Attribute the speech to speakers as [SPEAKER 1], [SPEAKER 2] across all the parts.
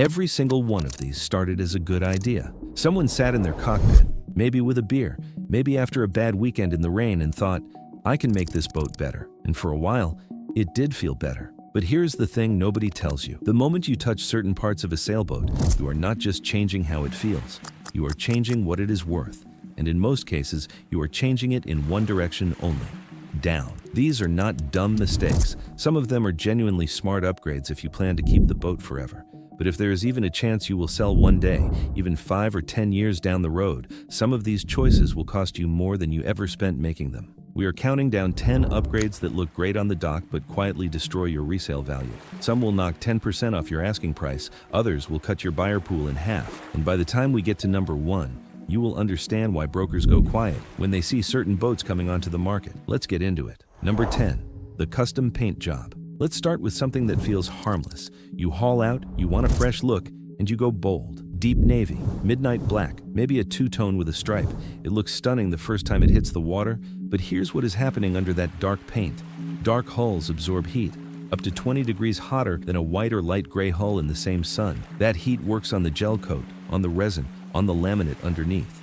[SPEAKER 1] Every single one of these started as a good idea. Someone sat in their cockpit, maybe with a beer, maybe after a bad weekend in the rain, and thought, I can make this boat better. And for a while, it did feel better. But here's the thing nobody tells you. The moment you touch certain parts of a sailboat, you are not just changing how it feels. You are changing what it is worth. And in most cases, you are changing it in one direction only: down. These are not dumb mistakes. Some of them are genuinely smart upgrades if you plan to keep the boat forever. But if there is even a chance you will sell one day, even 5 or 10 years down the road, some of these choices will cost you more than you ever spent making them. We are counting down 10 upgrades that look great on the dock but quietly destroy your resale value. Some will knock 10% off your asking price, others will cut your buyer pool in half. And by the time we get to number 1, you will understand why brokers go quiet when they see certain boats coming onto the market. Let's get into it. Number 10, the custom paint job. Let's start with something that feels harmless. You haul out, you want a fresh look, and you go bold. Deep navy, midnight black, maybe a two-tone with a stripe. It looks stunning the first time it hits the water, but here's what is happening under that dark paint. Dark hulls absorb heat, up to 20 degrees hotter than a white or light gray hull in the same sun. That heat works on the gel coat, on the resin, on the laminate underneath.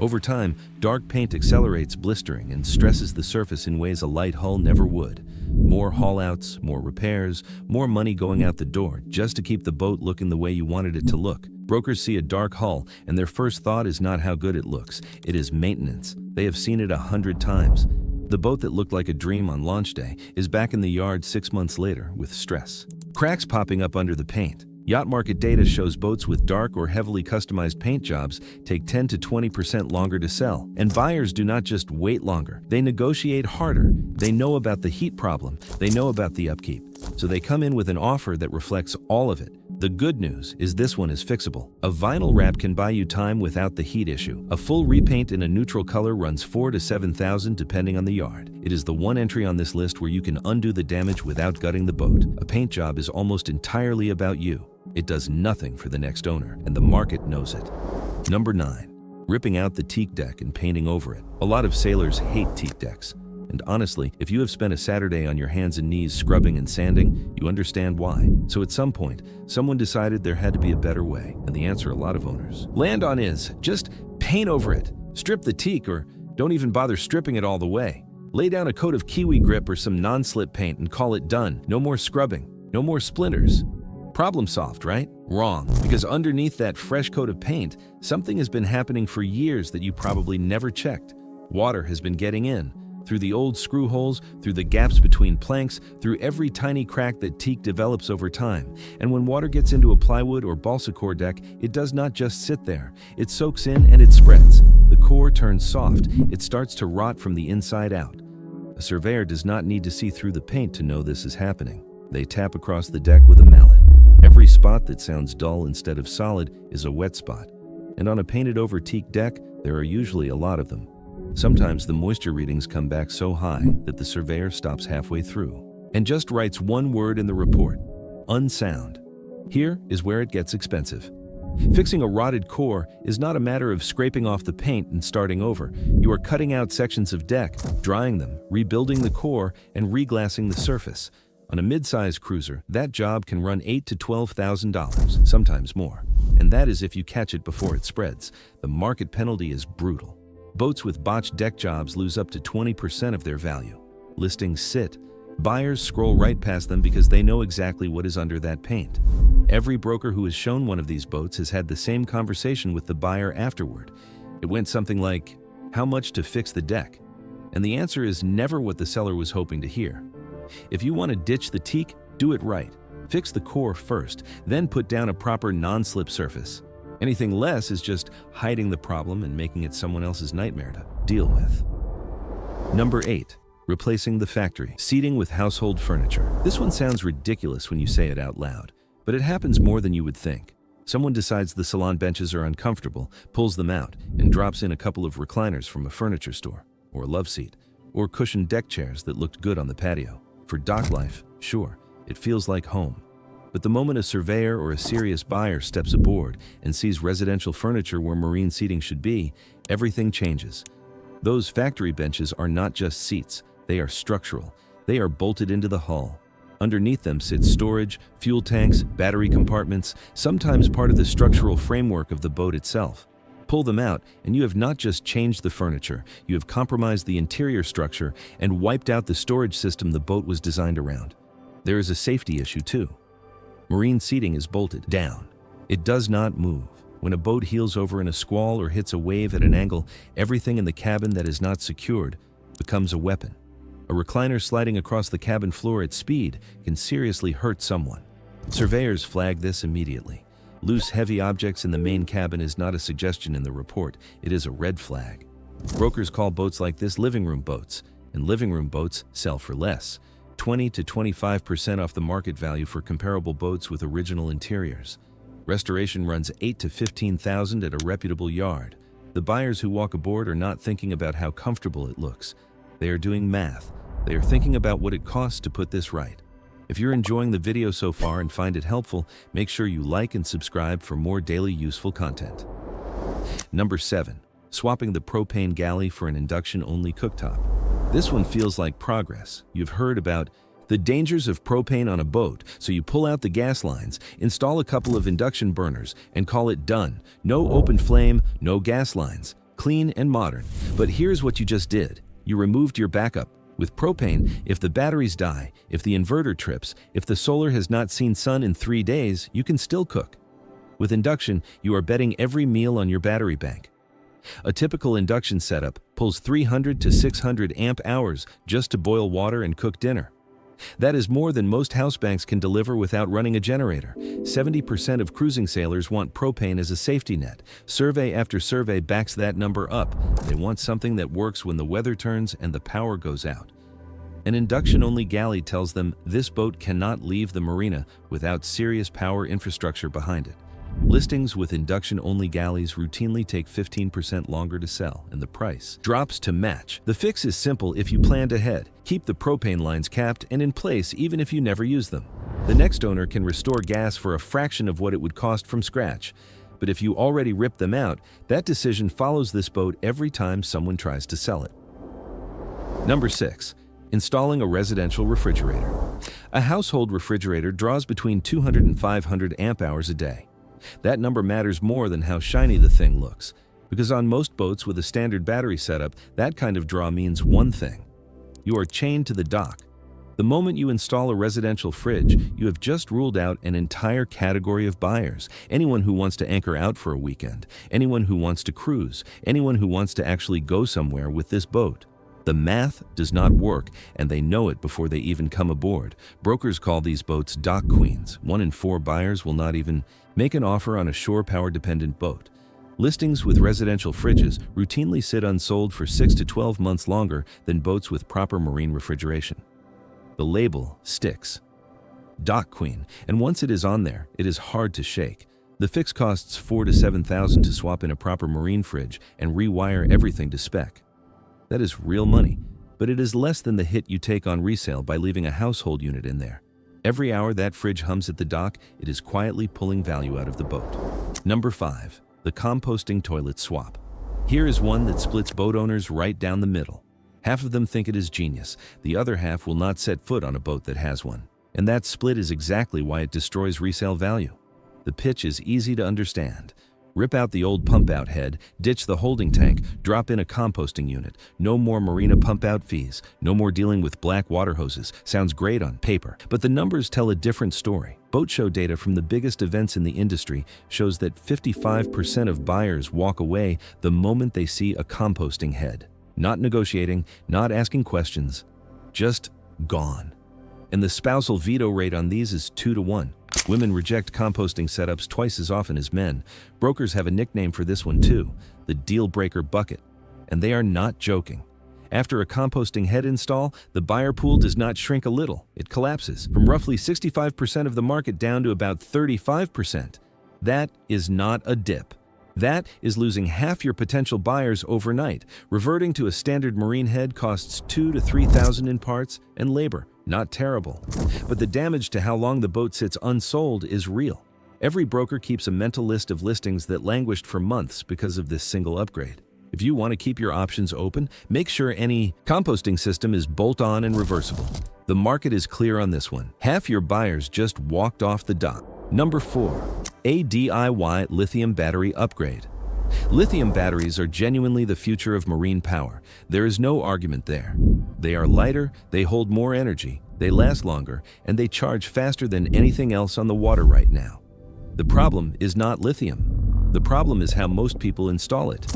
[SPEAKER 1] Over time, dark paint accelerates blistering and stresses the surface in ways a light hull never would. More haul-outs, more repairs, more money going out the door just to keep the boat looking the way you wanted it to look. Brokers see a dark hull, and their first thought is not how good it looks. It is maintenance. They have seen it 100 times. The boat that looked like a dream on launch day is back in the yard 6 months later with stress. Cracks popping up under the paint. Yacht market data shows boats with dark or heavily customized paint jobs take 10 to 20% longer to sell. And buyers do not just wait longer, they negotiate harder. They know about the heat problem, they know about the upkeep. So they come in with an offer that reflects all of it. The good news is this one is fixable. A vinyl wrap can buy you time without the heat issue. A full repaint in a neutral color runs $4,000 to $7,000 depending on the yard. It is the one entry on this list where you can undo the damage without gutting the boat. A paint job is almost entirely about you. It does nothing for the next owner, and the market knows it. Number 9, ripping out the teak deck and painting over it. A lot of sailors hate teak decks. And honestly, if you have spent a Saturday on your hands and knees scrubbing and sanding, you understand why. So at some point, someone decided there had to be a better way, and the answer a lot of owners land on is just paint over it. Strip the teak, or don't even bother stripping it all the way. Lay down a coat of kiwi grip or some non-slip paint and call it done. No more scrubbing, no more splinters. Problem solved, right? Wrong, because underneath that fresh coat of paint, something has been happening for years that you probably never checked. Water has been getting in, through the old screw holes, through the gaps between planks, through every tiny crack that teak develops over time. And when water gets into a plywood or balsa core deck, it does not just sit there. It soaks in and it spreads. The core turns soft. It starts to rot from the inside out. A surveyor does not need to see through the paint to know this is happening. They tap across the deck with a mallet. Every spot that sounds dull instead of solid is a wet spot. And on a painted-over teak deck, there are usually a lot of them. Sometimes the moisture readings come back so high that the surveyor stops halfway through and just writes one word in the report: unsound. Here is where it gets expensive. Fixing a rotted core is not a matter of scraping off the paint and starting over. You are cutting out sections of deck, drying them, rebuilding the core, and reglassing the surface. On a mid-size cruiser, that job can run $8,000 to $12,000, sometimes more. And that is if you catch it before it spreads. The market penalty is brutal. Boats with botched deck jobs lose up to 20% of their value. Listings sit. Buyers scroll right past them because they know exactly what is under that paint. Every broker who has shown one of these boats has had the same conversation with the buyer afterward. It went something like, "How much to fix the deck?" And the answer is never what the seller was hoping to hear. If you want to ditch the teak, do it right. Fix the core first, then put down a proper non-slip surface. Anything less is just hiding the problem and making it someone else's nightmare to deal with. Number 8, replacing the factory seating with household furniture. This one sounds ridiculous when you say it out loud, but it happens more than you would think. Someone decides the salon benches are uncomfortable, pulls them out, and drops in a couple of recliners from a furniture store, or a love seat, or cushioned deck chairs that looked good on the patio. For dock life, sure, it feels like home. But the moment a surveyor or a serious buyer steps aboard and sees residential furniture where marine seating should be, everything changes. Those factory benches are not just seats, they are structural. They are bolted into the hull. Underneath them sits storage, fuel tanks, battery compartments, sometimes part of the structural framework of the boat itself. Pull them out, and you have not just changed the furniture, you have compromised the interior structure and wiped out the storage system the boat was designed around. There is a safety issue too. Marine seating is bolted down. It does not move. When a boat heels over in a squall or hits a wave at an angle, everything in the cabin that is not secured becomes a weapon. A recliner sliding across the cabin floor at speed can seriously hurt someone. Surveyors flag this immediately. Loose, heavy objects in the main cabin is not a suggestion in the report, it is a red flag. Brokers call boats like this living room boats, and living room boats sell for less, 20 to 25% off the market value for comparable boats with original interiors. Restoration runs $8,000 to $15,000 at a reputable yard. The buyers who walk aboard are not thinking about how comfortable it looks. They are doing math. They are thinking about what it costs to put this right. If you're enjoying the video so far and find it helpful, make sure you like and subscribe for more daily useful content. Number 7. Swapping the propane galley for an induction-only cooktop. This one feels like progress. You've heard about the dangers of propane on a boat, so you pull out the gas lines, install a couple of induction burners, and call it done. No open flame, no gas lines. Clean and modern. But here's what you just did. You removed your backup. With propane, if the batteries die, if the inverter trips, if the solar has not seen sun in 3 days, you can still cook. With induction, you are betting every meal on your battery bank. A typical induction setup pulls 300 to 600 amp hours just to boil water and cook dinner. That is more than most house banks can deliver without running a generator. 70% of cruising sailors want propane as a safety net. Survey after survey backs that number up. They want something that works when the weather turns and the power goes out. An induction-only galley tells them this boat cannot leave the marina without serious power infrastructure behind it. Listings with induction-only galleys routinely take 15% longer to sell, and the price drops to match. The fix is simple if you planned ahead. Keep the propane lines capped and in place even if you never use them. The next owner can restore gas for a fraction of what it would cost from scratch. But if you already ripped them out, that decision follows this boat every time someone tries to sell it. Number 6. Installing a residential refrigerator. A household refrigerator draws between 200 and 500 amp hours a day. That number matters more than how shiny the thing looks, because on most boats with a standard battery setup, that kind of draw means one thing. You are chained to the dock. The moment you install a residential fridge, you have just ruled out an entire category of buyers. Anyone who wants to anchor out for a weekend, anyone who wants to cruise, anyone who wants to actually go somewhere with this boat. The math does not work, and they know it before they even come aboard. Brokers call these boats dock queens. 1 in 4 buyers will not even make an offer on a shore power-dependent boat. Listings with residential fridges routinely sit unsold for 6 to 12 months longer than boats with proper marine refrigeration. The label sticks. Dock queen, and once it is on there, it is hard to shake. The fix costs $4,000 to $7,000 to swap in a proper marine fridge and rewire everything to spec. That is real money, but it is less than the hit you take on resale by leaving a household unit in there. Every hour that fridge hums at the dock, it is quietly pulling value out of the boat. Number 5. The composting toilet swap. Here is one that splits boat owners right down the middle. Half of them think it is genius. The other half will not set foot on a boat that has one. And that split is exactly why it destroys resale value. The pitch is easy to understand. Rip out the old pump-out head, ditch the holding tank, drop in a composting unit. No more marina pump-out fees. No more dealing with black water hoses. Sounds great on paper, but the numbers tell a different story. Boat show data from the biggest events in the industry shows that 55% of buyers walk away the moment they see a composting head. Not negotiating, not asking questions, just gone. And the spousal veto rate on these is 2 to 1. Women reject composting setups twice as often as men. Brokers have a nickname for this one too, the deal breaker bucket. And they are not joking. After a composting head install, the buyer pool does not shrink a little. It collapses from roughly 65% of the market down to about 35%. That is not a dip. That is losing half your potential buyers overnight. Reverting to a standard marine head costs $2,000 to $3,000 in parts and labor. Not terrible. But the damage to how long the boat sits unsold is real. Every broker keeps a mental list of listings that languished for months because of this single upgrade. If you want to keep your options open, make sure any composting system is bolt-on and reversible. The market is clear on this one. Half your buyers just walked off the dock. Number 4. A DIY lithium battery upgrade. Lithium batteries are genuinely the future of marine power. There is no argument there. They are lighter, they hold more energy, they last longer, and they charge faster than anything else on the water right now. The problem is not lithium. The problem is how most people install it.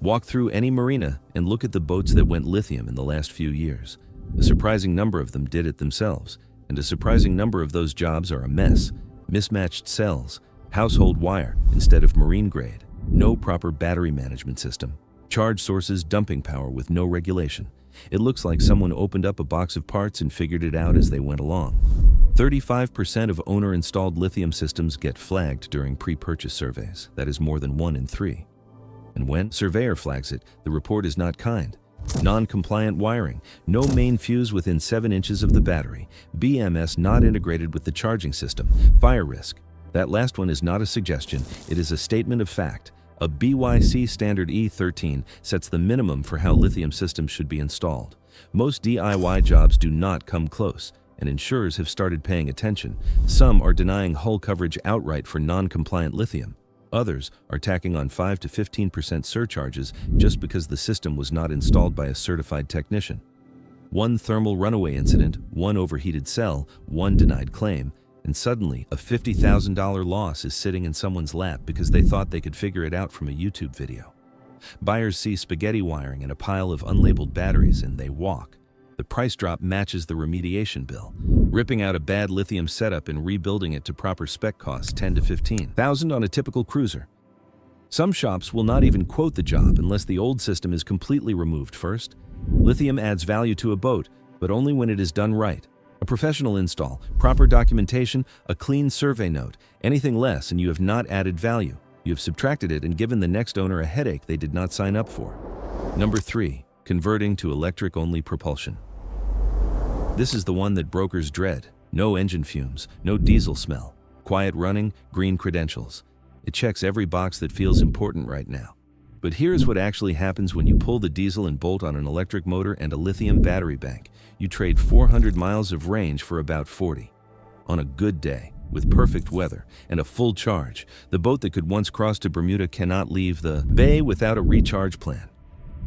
[SPEAKER 1] Walk through any marina and look at the boats that went lithium in the last few years. A surprising number of them did it themselves, and a surprising number of those jobs are a mess. Mismatched cells, household wire instead of marine grade, no proper battery management system, charge sources dumping power with no regulation. It looks like someone opened up a box of parts and figured it out as they went along. 35% of owner-installed lithium systems get flagged during pre-purchase surveys. That is more than 1 in 3. And when surveyor flags it, the report is not kind. Non-compliant wiring, no main fuse within 7 inches of the battery, BMS not integrated with the charging system, fire risk. That last one is not a suggestion, it is a statement of fact. A BYC standard E13 sets the minimum for how lithium systems should be installed. Most DIY jobs do not come close, and insurers have started paying attention. Some are denying hull coverage outright for non-compliant lithium. Others are tacking on 5 to 15% surcharges just because the system was not installed by a certified technician. 1 thermal runaway incident, 1 overheated cell, 1 denied claim, and suddenly a $50,000 loss is sitting in someone's lap because they thought they could figure it out from a YouTube video. Buyers see spaghetti wiring and a pile of unlabeled batteries and they walk. The price drop matches the remediation bill. Ripping out a bad lithium setup and rebuilding it to proper spec costs $10,000 to $15,000 on a typical cruiser. Some shops will not even quote the job unless the old system is completely removed first. Lithium adds value to a boat, but only when it is done right. A professional install, proper documentation, a clean survey note, anything less and you have not added value. You have subtracted it and given the next owner a headache they did not sign up for. Number 3. Converting to electric-only propulsion. This is the one that brokers dread. No engine fumes, no diesel smell, quiet running, green credentials. It checks every box that feels important right now. But here's what actually happens when you pull the diesel and bolt on an electric motor and a lithium battery bank. You trade 400 miles of range for about 40. On a good day, with perfect weather and a full charge, the boat that could once cross to Bermuda cannot leave the bay without a recharge plan.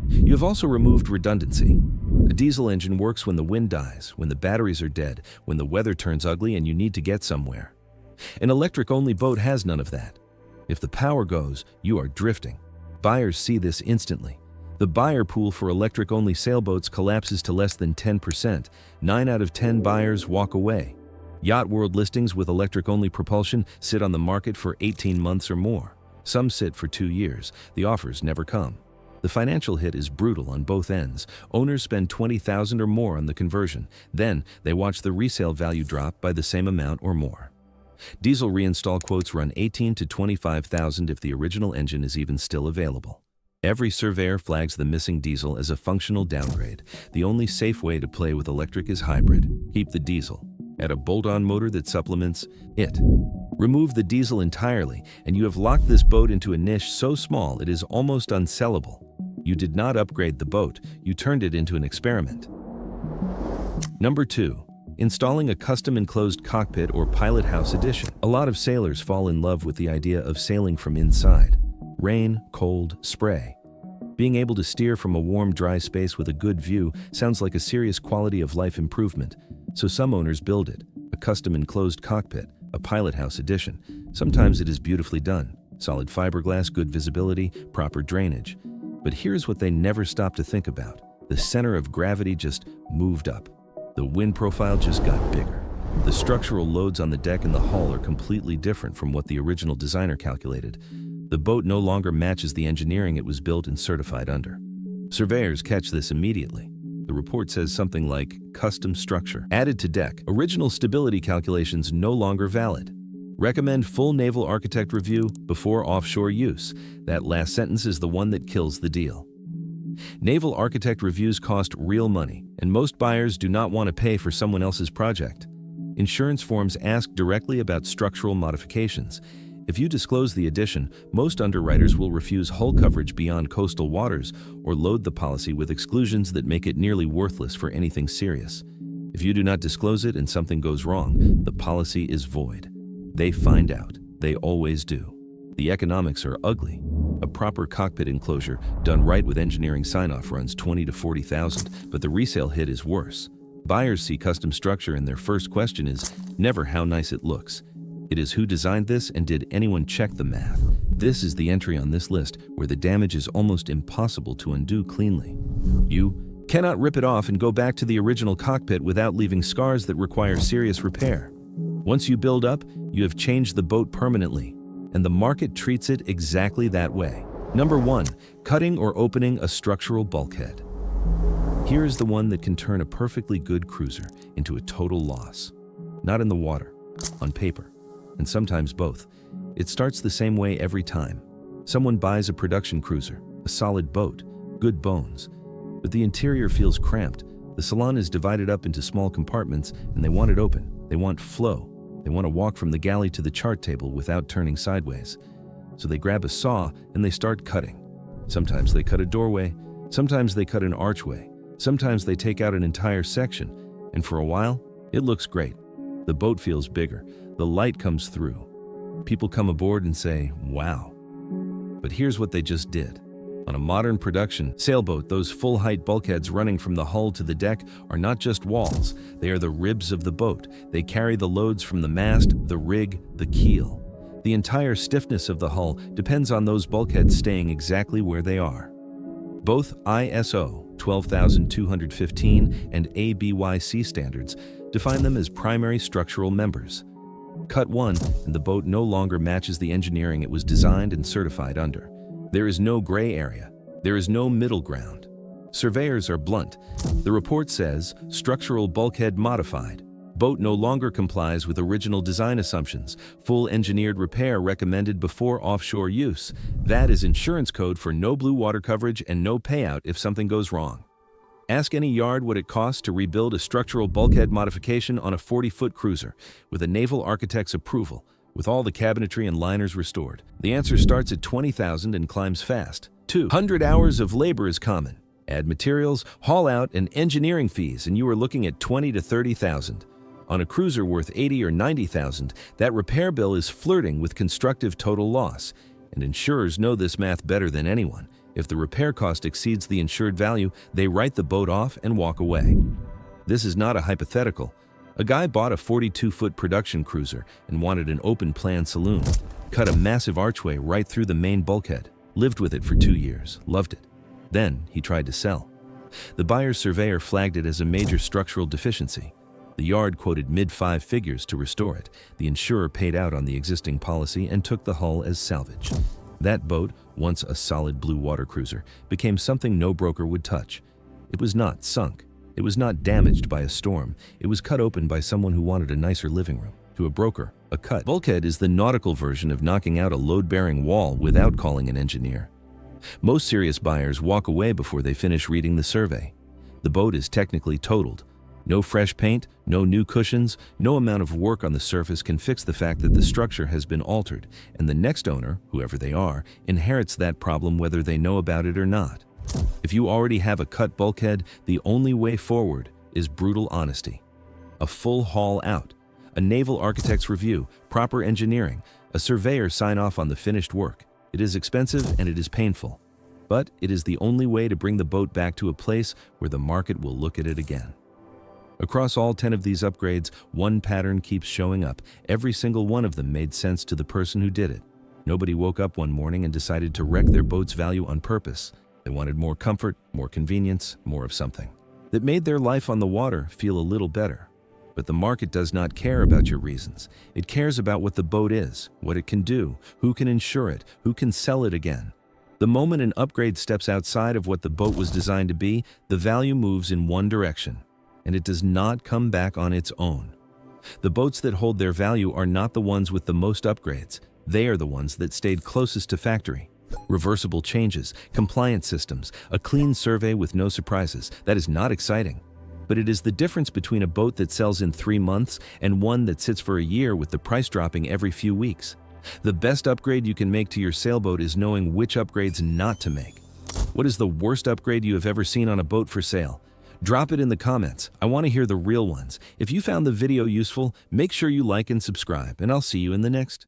[SPEAKER 1] You have also removed redundancy. A diesel engine works when the wind dies, when the batteries are dead, when the weather turns ugly and you need to get somewhere. An electric-only boat has none of that. If the power goes, you are drifting. Buyers see this instantly. The buyer pool for electric-only sailboats collapses to less than 10%. 9 out of 10 buyers walk away. Yacht World listings with electric-only propulsion sit on the market for 18 months or more. Some sit for 2 years. The offers never come. The financial hit is brutal on both ends. Owners spend $20,000 or more on the conversion. Then they watch the resale value drop by the same amount or more. Diesel reinstall quotes run $18,000 to $25,000 if the original engine is even still available. Every surveyor flags the missing diesel as a functional downgrade. The only safe way to play with electric is hybrid. Keep the diesel. Add a bolt-on motor that supplements it. Remove the diesel entirely, and you have locked this boat into a niche so small it is almost unsellable. You did not upgrade the boat, you turned it into an experiment. Number 2. Installing a custom enclosed cockpit or pilot house edition. A lot of sailors fall in love with the idea of sailing from inside. Rain, cold, spray. Being able to steer from a warm, dry space with a good view sounds like a serious quality of life improvement, so some owners build it. A custom enclosed cockpit, a pilot house edition. Sometimes it is beautifully done. Solid fiberglass, good visibility, proper drainage. But here's what they never stop to think about. The center of gravity just moved up. The wind profile just got bigger. The structural loads on the deck and the hull are completely different from what the original designer calculated. The boat no longer matches the engineering it was built and certified under. Surveyors catch this immediately. The report says something like, custom structure added to deck. Original stability calculations no longer valid. Recommend full naval architect review before offshore use. That last sentence is the one that kills the deal. Naval architect reviews cost real money, and most buyers do not want to pay for someone else's project. Insurance forms ask directly about structural modifications. If you disclose the addition, most underwriters will refuse hull coverage beyond coastal waters or load the policy with exclusions that make it nearly worthless for anything serious. If you do not disclose it and something goes wrong, the policy is void. They find out. They always do. The economics are ugly. A proper cockpit enclosure done right with engineering sign-off runs $20,000 to $40,000, but the resale hit is worse. Buyers see custom structure and their first question is never how nice it looks. It is who designed this and did anyone check the math? This is the entry on this list where the damage is almost impossible to undo cleanly. You cannot rip it off and go back to the original cockpit without leaving scars that require serious repair. Once you build up, you have changed the boat permanently, and the market treats it exactly that way. Number 1, cutting or opening a structural bulkhead. Here is the one that can turn a perfectly good cruiser into a total loss. Not in the water, on paper, and sometimes both. It starts the same way every time. Someone buys a production cruiser, a solid boat, good bones, but the interior feels cramped. The salon is divided up into small compartments and they want it open. They want flow. They want to walk from the galley to the chart table without turning sideways. So they grab a saw and they start cutting. Sometimes they cut a doorway, sometimes they cut an archway, sometimes they take out an entire section, and for a while, it looks great. The boat feels bigger, the light comes through. People come aboard and say, wow. But here's what they just did. On a modern production sailboat, those full-height bulkheads running from the hull to the deck are not just walls, they are the ribs of the boat. They carry the loads from the mast, the rig, the keel. The entire stiffness of the hull depends on those bulkheads staying exactly where they are. Both ISO 12215 and ABYC standards define them as primary structural members. Cut one, and the boat no longer matches the engineering it was designed and certified under. There is no gray area. There is no middle ground. Surveyors are blunt. The report says, structural bulkhead modified. Boat no longer complies with original design assumptions. Full engineered repair recommended before offshore use. That is insurance code for no blue water coverage and no payout if something goes wrong. Ask any yard what it costs to rebuild a structural bulkhead modification on a 40-foot cruiser with a naval architect's approval, with all the cabinetry and liners restored. The answer starts at $20,000 and climbs fast. 200 hours of labor is common. Add materials, haul out, and engineering fees, and you are looking at $20,000 to $30,000. On a cruiser worth $80,000 or $90,000, that repair bill is flirting with constructive total loss, and insurers know this math better than anyone. If the repair cost exceeds the insured value, they write the boat off and walk away. This is not a hypothetical. A guy bought a 42-foot production cruiser and wanted an open-plan saloon, cut a massive archway right through the main bulkhead, lived with it for 2 years, loved it. Then he tried to sell. The buyer's surveyor flagged it as a major structural deficiency. The yard quoted mid-five figures to restore it. The insurer paid out on the existing policy and took the hull as salvage. That boat, once a solid blue water cruiser, became something no broker would touch. It was not sunk. It was not damaged by a storm. It was cut open by someone who wanted a nicer living room. To a broker, a cut bulkhead is the nautical version of knocking out a load-bearing wall without calling an engineer. Most serious buyers walk away before they finish reading the survey. The boat is technically totaled. No fresh paint, no new cushions, no amount of work on the surface can fix the fact that the structure has been altered, and the next owner, whoever they are, inherits that problem whether they know about it or not. If you already have a cut bulkhead, the only way forward is brutal honesty. A full haul out, a naval architect's review, proper engineering, a surveyor sign off on the finished work. It is expensive and it is painful, but it is the only way to bring the boat back to a place where the market will look at it again. Across all 10 of these upgrades, one pattern keeps showing up. Every single one of them made sense to the person who did it. Nobody woke up one morning and decided to wreck their boat's value on purpose. They wanted more comfort, more convenience, more of something that made their life on the water feel a little better. But the market does not care about your reasons. It cares about what the boat is, what it can do, who can insure it, who can sell it again. The moment an upgrade steps outside of what the boat was designed to be, the value moves in one direction, and it does not come back on its own. The boats that hold their value are not the ones with the most upgrades. They are the ones that stayed closest to factory. Reversible changes, compliance systems, a clean survey with no surprises. That is not exciting. But it is the difference between a boat that sells in 3 months and one that sits for a year with the price dropping every few weeks. The best upgrade you can make to your sailboat is knowing which upgrades not to make. What is the worst upgrade you have ever seen on a boat for sale? Drop it in the comments. I want to hear the real ones. If you found the video useful, make sure you like and subscribe, and I'll see you in the next.